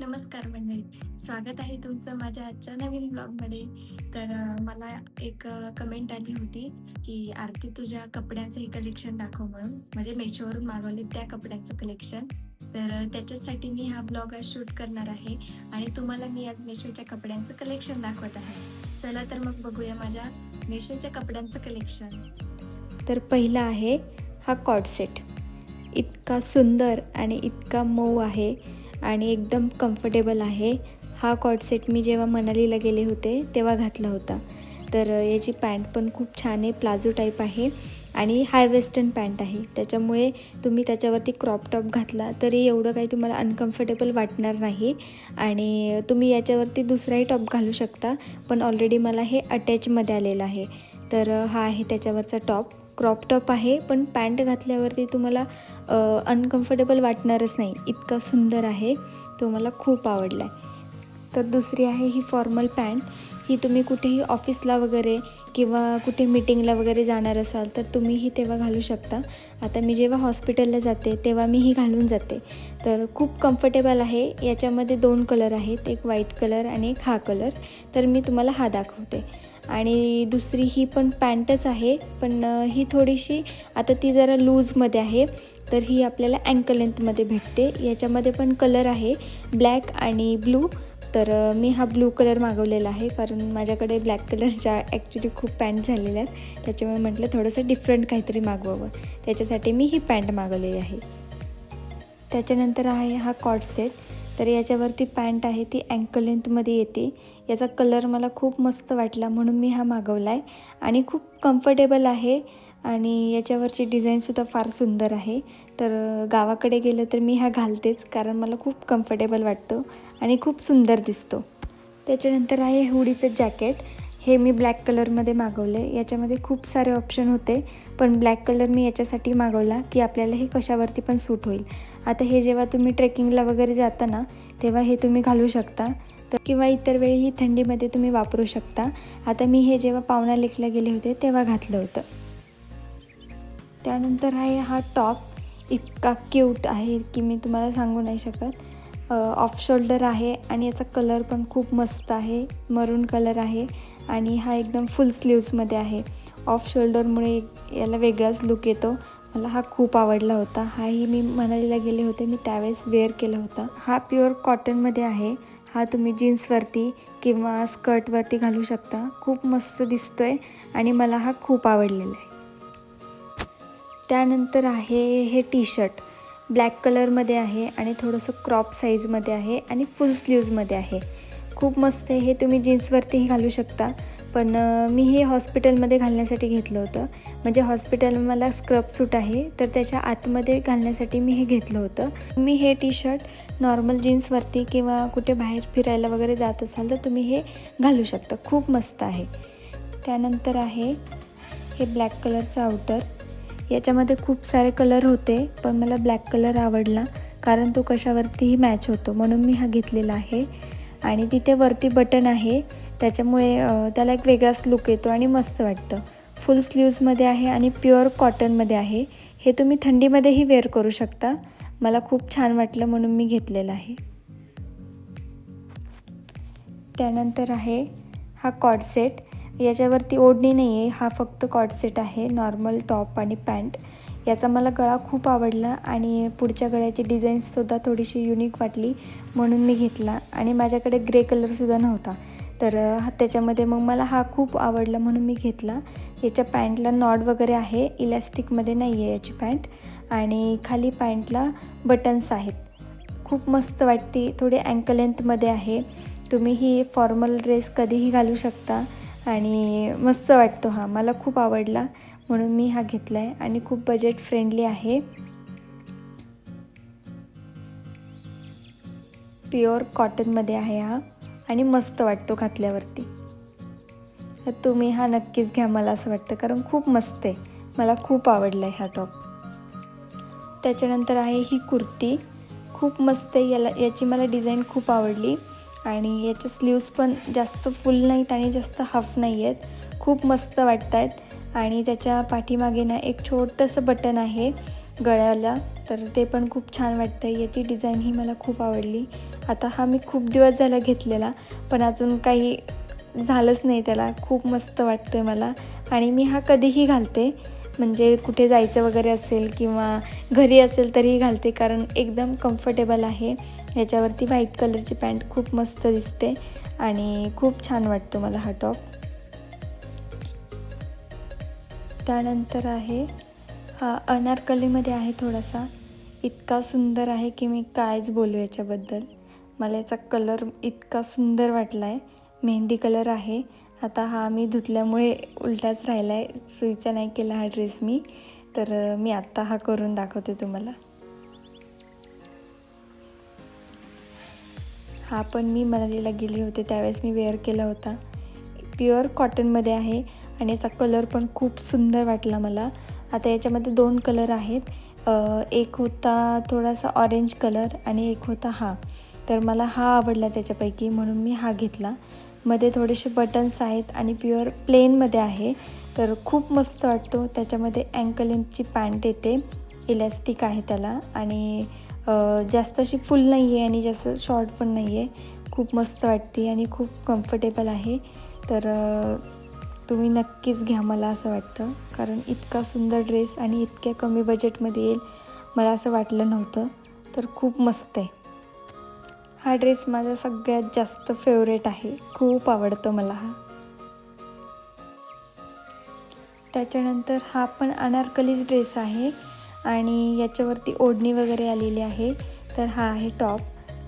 नमस्कार मंडळी. स्वागत आहे तुमचं माझ्या आजच्या नवीन ब्लॉगमध्ये. मला एक कमेंट आली होती, की "आरती तुझ्या कपड्यांचं हे कलेक्शन दाखव" म्हणून. म्हणजे Meeshoवरून मागवले त्या कपड्यांचं कलेक्शन. त्याच्यासाठी मी हा ब्लॉग आज शूट करणार आहे आणि तुम्हाला मी आज Meeshoच्या कपड्यांचं कलेक्शन दाखवत आहे. चला तर मग बघूया माझ्या Meeshoच्या कपड्यांचं कलेक्शन. तर पहिला आहे हा कॉर्ड सेट. इतका सुंदर आणि इतका मऊ आहे आणि एकदम कम्फर्टेबल आहे. हा कॉर्ड सेट मी जेव्हा मनालीला गेले होते तेव्हा घातला होता. याची पॅन्ट पण खूप छान आहे, प्लाझो टाईप आहे आणि हाय वेस्टर्न पॅन्ट आहे. त्याच्यामुळे तुम्ही त्याच्यावरती क्रॉप टॉप घातला तरी एवढं काही तुम्हाला अनकम्फर्टेबल वाटणार नाही आणि तुम्ही याच्यावरती दुसराही टॉप घालू शकता, पण ऑलरेडी मला हे अटॅचमध्ये आलेलं आहे. हा आहे त्याच्यावरचा टॉप. क्रॉप टॉप आहे, पण पॅन्ट घातल्यावरती तुम्हाला अनकम्फर्टेबल वाटणारच नाही, इतका सुंदर आहे. तो मला खूप आवडला आहे. तर दुसरी आहे ही फॉर्मल पॅन्ट. ही तुम्ही कुठेही ऑफिसला वगैरे किंवा कुठे मीटिंगला वगैरे जाणार असाल तर तुम्हीही तेव्हा घालू शकता. आता मी जेव्हा हॉस्पिटलला जाते तेव्हा मी ही घालून जाते. तर खूप कम्फर्टेबल आहे. याच्यामध्ये 2 कलर आहेत, एक व्हाईट कलर आणि एक हा कलर. तर मी तुम्हाला हा दाखवते. आणि दुसरी ही पण पॅन्टच आहे, पण ही थोडीशी आता ती जरा लूजमध्ये आहे. तर ही आपल्याला अँकल लेंथमध्ये भेटते. याच्यामध्ये पण कलर आहे ब्लॅक आणि ब्लू. मी हा ब्लू कलर मागवलेला आहे, कारण माझ्याकडे ब्लॅक कलरच्या ॲक्च्युली खूप पॅन्ट झालेल्या आहेत. त्याच्यामुळे म्हटलं थोडंसं डिफरंट काहीतरी मागवावं. त्याच्यासाठी मी ही पॅन्ट मागवलेली आहे. त्याच्यानंतर आहे हा कॉर्ड सेट. तर याच्यावरती पॅन्ट आहे ती अँकल लेंथमध्ये येते. याचा कलर मला खूप मस्त वाटला म्हणून मी हा मागवला आहे आणि खूप कम्फर्टेबल आहे आणि याच्यावरची डिझाईनसुद्धा फार सुंदर आहे. गावाकडे गेलं तर मी हा घालतेच, कारण मला खूप कम्फर्टेबल वाटतो आणि खूप सुंदर दिसतो. त्याच्यानंतर आहे हुडीचं जॅकेट. हे मी ब्लॅक कलरमध्ये मागवले. याच्यामध्ये खूप सारे ऑप्शन होते, पण ब्लॅक कलर मी याच्यासाठी मागवला की आपल्याला हे कशावरती पण सूट होईल. आता हे जेव्हा तुम्ही ट्रेकिंगला वगैरे जाता ना, तेव्हा हे तुम्ही घालू शकता. किंवा इतर वेळीही थंडीमध्ये तुम्ही वापरू शकता. आता मी हे जेव्हा पावना लेकला गेले होते तेव्हा घातलं होतं. त्यानंतर आहे हा टॉप. इतका क्यूट आहे की मी तुम्हाला सांगू नाही शकत. ऑफ शोल्डर आहे आणि याचा कलर पण खूप मस्त आहे, मरून कलर आहे आणि हा एकदम फुल स्लीव्समध्ये आहे. ऑफ शोल्डरमुळे याला वेगळाच लुक येतो. मला हा खूप आवडला होता. हाही मी मनालीला गेले होते, मी त्यावेळेस वेअर केला होता. हा प्युअर कॉटनमध्ये आहे. हा तुम्ही जीन्सवरती किंवा स्कर्टवरती घालू शकता. खूप मस्त दिसतो आहे आणि मला हा खूप आवडलेला आहे. त्यानंतर आहे हे टी शर्ट. ब्लॅक कलरमध्ये आहे आणि थोडंसं क्रॉप साईजमध्ये आहे आणि फुल स्लीव्जमध्ये आहे. खूप मस्त आहे. हे तुम्ही जीन्सवरतीही घालू शकता, पण मी हे हॉस्पिटलमध्ये घालण्यासाठी घेतलं होतं. म्हणजे हॉस्पिटल मला स्क्रब सूट आहे, तर त्याच्या आतमध्ये घालण्यासाठी मी हे घेतलं होतं. मी हे टी शर्ट नॉर्मल जीन्सवरती किंवा कुठे बाहेर फिरायला वगैरे जात असाल तर तुम्ही हे घालू शकता. खूप मस्त आहे. त्यानंतर आहे हे ब्लॅक कलरचं आउटर. याच्यामध्ये खूप सारे कलर होते, पण मला ब्लॅक कलर आवडला, कारण तो कशावरतीही मॅच होतो म्हणून मी हा घेतलेला आहे. आणि तिथे वरती बटन आहे, त्याच्यामुळे त्याला एक वेगळाच लुक येतो आणि मस्त वाटतं. फुल स्लीव्समध्ये आहे आणि प्युअर कॉटनमध्ये आहे. हे तुम्ही थंडीमध्येही वेअर करू शकता. मला खूप छान वाटलं म्हणून मी घेतलेला आहे. त्यानंतर आहे हा कॉर्ड सेट. याच्यावरती ओढणी नाही आहे, हा फक्त कॉर्ड सेट आहे, नॉर्मल टॉप आणि पॅन्ट. याचा मला गळा खूप आवडला आणि पुढच्या गळ्याची डिझाईन्ससुद्धा थोडीशी युनिक वाटली म्हणून मी घेतला आणि माझ्याकडे ग्रे कलरसुद्धा नव्हता. त्याच्यामध्ये मग मला हा खूप आवडला म्हणून मी घेतला. याच्या पॅन्टला नॉड वगैरे आहे, इलॅस्टिकमध्ये नाही आहे याची पॅन्ट आणि खाली पॅन्टला बटन्स आहेत. खूप मस्त वाटते, थोडी अँकल लेंथमध्ये आहे. तुम्ही ही फॉर्मल ड्रेस कधीही घालू शकता आणि मस्त वाटतो हा. मला खूप आवडला म्हणून मी हा घेतला आहे आणि खूप बजेट फ्रेंडली आहे. प्युअर कॉटनमध्ये आहे हा आणि मस्त वाटतो घातल्यावरती. तर तुम्ही हा नक्कीच घ्या, मला असं वाटतं, कारण खूप मस्त आहे. मला खूप आवडला आहे हा टॉप. त्याच्यानंतर आहे ही कुर्ती. खूप मस्त आहे. याची मला डिझाईन खूप आवडली आणि याच्या स्लीव्स पण जास्त फुल नाहीत आणि जास्त हाफ नाही आहेत. खूप मस्त वाटत आहेत आणि त्याच्या पाठीमागे ना एक छोटंसं बटन आहे गळ्याला, तर ते पण खूप छान वाटतं. याची डिझाईन ही मला खूप आवडली. आता हा मी खूप दिवस झाला घेतलेला, पण अजून काही झालंच नाही त्याला. खूप मस्त वाटतो आहे मला आणि मी हा कधीही घालते. म्हणजे कुठे जायचं वगैरे असेल किंवा घरी असेल तरीही घालते, कारण एकदम कम्फर्टेबल आहे. याच्यावरती व्हाईट कलरची पॅन्ट खूप मस्त दिसते आणि खूप छान वाटतो मला हा टॉप. त्यानंतर आहे हा अनारकलीमध्ये आहे थोडासा. इतका सुंदर आहे की मी कायच बोलू याच्याबद्दल. मला याचा कलर इतका सुंदर वाटला आहे. मेहंदी कलर आहे. आता हा मी धुतल्यामुळे उलटाच राहिला आहे. सुईचा नाही केला हा ड्रेस मी. तर मी आत्ता हा करून दाखवते तुम्हाला. हा पण मी मनालीला गेले होते त्यावेळेस मी वेअर केला होता. प्युअर कॉटनमध्ये आहे आणि याचा कलर पण खूप सुंदर वाटला मला. आता याच्यामध्ये 2 कलर आहेत. एक होता थोडासा ऑरेंज कलर आणि एक होता हा. तर मला हा आवडला त्याच्यापैकी, म्हणून मी हा घेतला. मध्ये थोडेसे बटन्स आहेत आणि प्युअर प्लेनमध्ये आहे. तर खूप मस्त वाटतो. त्याच्यामध्ये अँकल लेंथची पॅन्ट येते, इलॅस्टिक आहे त्याला आणि जास्त अशी फुल नाही आहे आणि जास्त शॉर्ट पण नाही आहे. खूप मस्त वाटते आणि खूप कम्फर्टेबल आहे. तर तुम्ही नक्कीच घ्या मला असं वाटतं, कारण इतका सुंदर ड्रेस आणि इतक्या कमी बजेटमध्ये येईल मला असं वाटलं नव्हतं. तर खूप मस्त आहे. हा ड्रेस माझा सगळ्यात जास्त फेवरेट आहे. खूप आवडतो मला हा. त्याच्यानंतर हा पण अनारकलीच ड्रेस आहे आणि याच्यावरती ओढणी वगैरे आलेली आहे. तर हा आहे टॉप.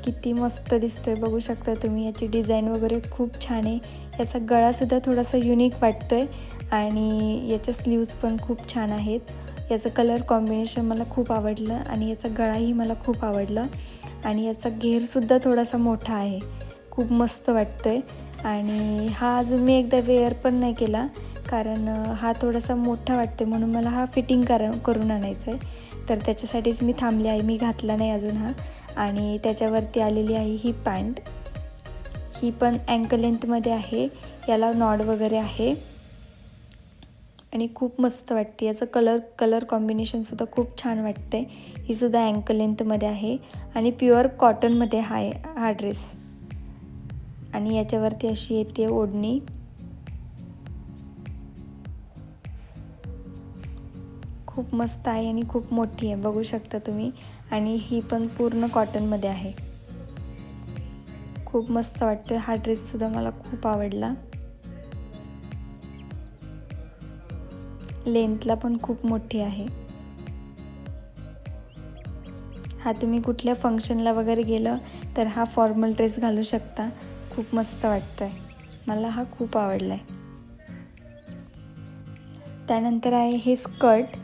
किती मस्त दिसतोय बघू शकता तुम्ही. याची डिझाईन वगैरे खूप छान आहे. याचा गळासुद्धा थोडासा युनिक वाटतोय आणि याच्या स्लीव्ज पण खूप छान आहेत. याचं कलर कॉम्बिनेशन मला खूप आवडलं आणि याचा गळाही मला खूप आवडला आणि याचा घेरसुद्धा थोडासा मोठा आहे. खूप मस्त वाटतोय आणि हा अजून मी एकदा वेअर पण नाही केला, कारण हा थोडासा मोठा वाटते म्हणून मला हा फिटिंग करून आणायचा आहे. तर त्याच्यासाठीच मी थांबले आहे. मी घातला नाही अजून हा. आणि त्याच्यावरती आलेली आहे ही पॅन्ट. ही पण अँकल लेंथमध्ये आहे. याला नॉड वगैरे आहे आणि खूप मस्त वाटते. याचं कलर कॉम्बिनेशनसुद्धा खूप छान वाटते. ही सुद्धा अँकल लेंथमध्ये आहे आणि प्युअर कॉटनमध्ये आहे हा ड्रेस आणि याच्यावरती अशी येते ओढणी. खूप मस्त आहे आणि खूप मोठी आहे बघू शकता तुम्ही आणि ही पण पूर्ण कॉटनमध्ये आहे. खूप मस्त वाटतोय. हा ड्रेससुद्धा मला खूप आवडला. लेंथला पण खूप मोठी आहे. हा तुम्ही कुठल्या फंक्शनला वगैरे गेलं तर हा फॉर्मल ड्रेस घालू शकता. खूप मस्त वाटतोय. मला हा खूप आवडला आहे. त्यानंतर आहे हे स्कर्ट.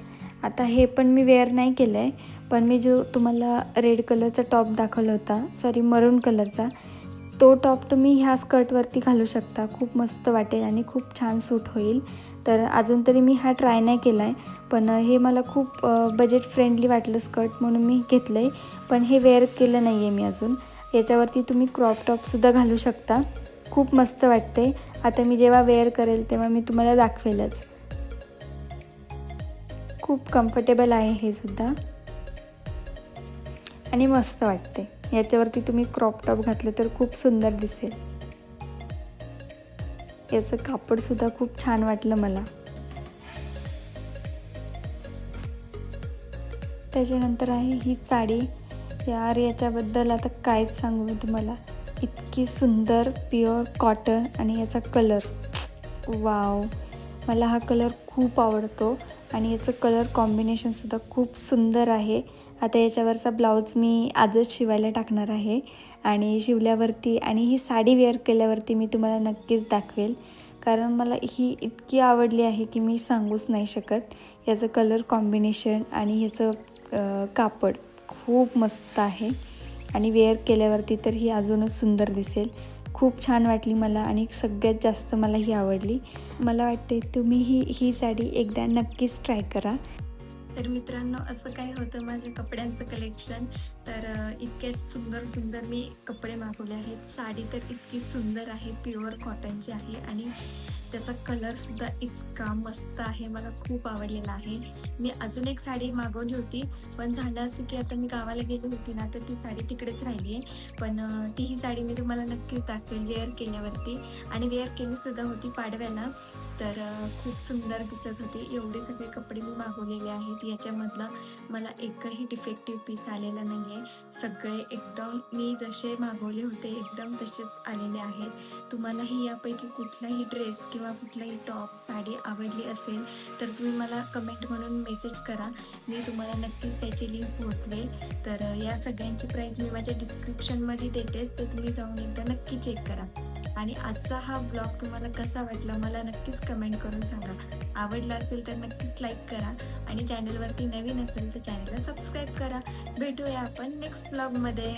आता हे पण मी वेअर नाही केलं आहे, पण मी जो तुम्हाला रेड कलरचा टॉप दाखवला होता, सॉरी मरून कलरचा, तो टॉप तुम्ही ह्या स्कर्टवरती घालू शकता. खूप मस्त वाटेल आणि खूप छान सूट होईल. तर अजून तरी मी हा ट्राय नाही केला आहे, पण हे मला खूप बजेट फ्रेंडली वाटलं स्कर्ट म्हणून मी घेतलं आहे. पण हे वेअर केलं नाही आहे मी अजून. याच्यावरती तुम्ही क्रॉप टॉपसुद्धा घालू शकता. खूप मस्त वाटते. आता मी जेव्हा वेअर करेल तेव्हा मी तुम्हाला दाखवेलच. खूप कम्फर्टेबल आहे हे सुद्धा आणि मस्त वाटते. याच्यावरती तुम्ही क्रॉप टॉप घातलं तर खूप सुंदर दिसेल. याचं कापडसुद्धा खूप छान वाटलं मला. त्याच्यानंतर आहे ही साडी. यार याच्याबद्दल आता कायच सांगू मी तुम्हाला. इतकी सुंदर प्युअर कॉटन आणि याचा कलर वाव. मला हा कलर खूप आवडतो आणि याचं कलर कॉम्बिनेशनसुद्धा खूप सुंदर आहे. आता याच्यावरचा ब्लाऊज मी आजच शिवायला टाकणार आहे आणि शिवल्यावरती आणि ही साडी वेअर केल्यावरती मी तुम्हाला नक्कीच दाखवेल, कारण मला ही इतकी आवडली आहे की मी सांगूच नाही शकत. याचं कलर कॉम्बिनेशन आणि ह्याचं कापड खूप मस्त आहे आणि वेअर केल्यावरती तर ही अजूनच सुंदर दिसेल. खूप छान वाटली मला आणि सगळ्यात जास्त मला ही आवडली. मला वाटते तुम्हीही ही साडी एकदा नक्कीच ट्राय करा. तर मित्रांनो, असं काय होतं माझं कपड्यांचं कलेक्शन. तर इतके सुंदर सुंदर मी कपडे मागवले आहेत. साडी तर इतकी सुंदर आहे, प्युअर कॉटनची आहे आणि त्याचा कलरसुद्धा इतका मस्त आहे, मला खूप आवडलेला आहे. मी अजून एक साडी मागवली होती, पण झालं असं की आता मी गावाला गेली होती ना, तर ती साडी तिकडेच राहिली आहे. पण ती साडी मी तुम्हाला नक्कीच दाखवेल वेअर केल्यावरती आणि वेअर केलीसुद्धा होती पाडव्याला. तर खूप सुंदर दिसत होती. एवढे सगळे कपडे मी मागवलेले आहेत. याच्यामधलं मला एकही डिफेक्टिव्ह पीस आलेला नाही आहे. सगळे एकदम मी जसे मागवले होते एकदम तसेच आलेले आहेत. तुम्हालाही यापैकी कुठलाही ड्रेस किंवा कुठलाही टॉप, साडी आवडली असेल तर तुम्ही मला कमेंट म्हणून मेसेज करा. मी तुम्हाला नक्कीच त्याची लिंक पोहोचवेल. तर या सगळ्यांची प्राईस मी माझ्या डिस्क्रिप्शनमध्ये देतेच, तर तुम्ही जाऊन एकदा नक्की चेक करा. आणि आजचा हा ब्लॉग तुम्हाला कसा वाटला मला नक्कीच कमेंट करून सांगा. आवडला असेल तर नक्कीच लाईक करा आणि चॅनलवरती नवीन असेल तर चॅनलला सबस्क्राईब करा. भेटूया आपण नेक्स्ट ब्लॉगमध्ये.